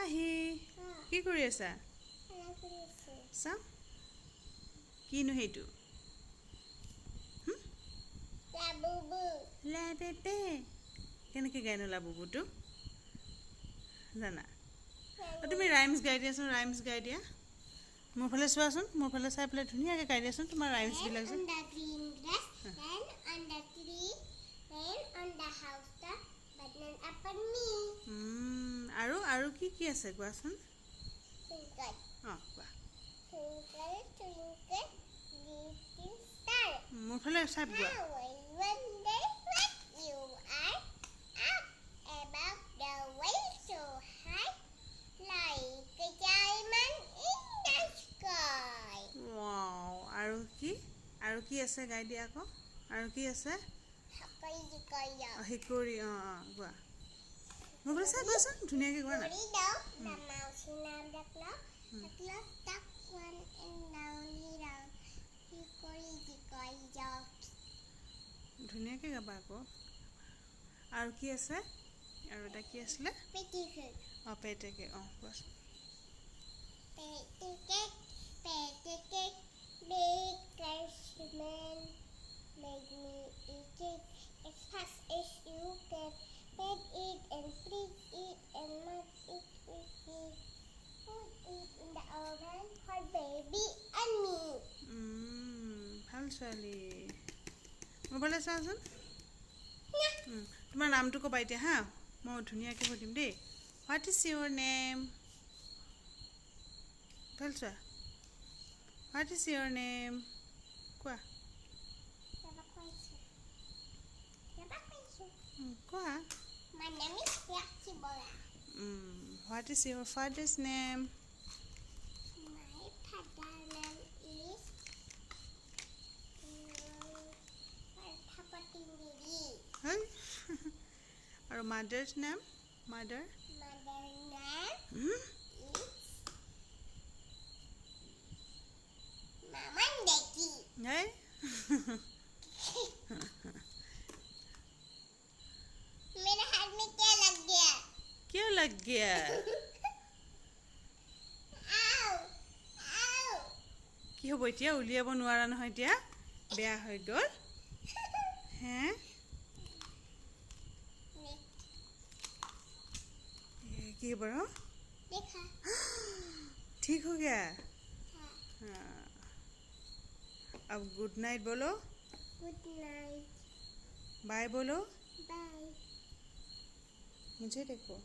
মাহি কি কৰি আছা চাওঁ কিনো সেইটো লাবুবু কেনেকৈ গাই নো লাবুবুটো জানা তুমি ৰাইমছ গাই দিয়াচোন ৰাইমছ গাই দিয়া মোৰ ফালে চোৱাচোন মোৰ ফালে চাই পেলাই ধুনীয়াকৈ গাই দিয়াচোন তোমাৰ ৰাইমছবিলাক যে আৰু কি কি আছে কোৱাচোন অঁ কোৱা মোৰ ফালে চাই কোৱা আৰু কি আছে গাই দিয়া আকৌ আৰু কি আছে হিকৰি অঁ কোৱা মোৰ ফালে চাই কোৱাচোন ধুনীয়াকৈ কোৱা না ধুনীয়াকৈ গাবা আকৌ আৰু কি আছে আৰু এটা কি আছিলে অঁ পেটেকে অঁ কোৱাচোন Make me eat it as fast as you can. Pet it and please it and must it with me. Put it in the oven for baby and me. ভাল ছোৱালী মোৰ ফালে চোৱাচোন তোমাৰ নামটো ক'বা এতিয়া হা মই ধুনীয়াকৈ সুধিম দেই হোৱাট ইজ ইউৰ নেম ভাল চোৱা হোৱাট ইজ ইউৰ নেম কোৱা কোৱা My name is Yakibola. What is your father's name? My father's name is Thapatindiri. Hey? Or mother's name? Mother? Mother's name is Mamandeki. Hey? मेरे हाथ में क्या लग गया क्या लग गया কি হ'ব এতিয়া উলিয়াব নোৱাৰা নহয় এতিয়া বেয়া হৈ গ'ল হে কি হ'ব देखा ठीक हो गया हाँ अब गुड नाइट बोलो गुड नाइट बाय बोलो बाय मुझे देखो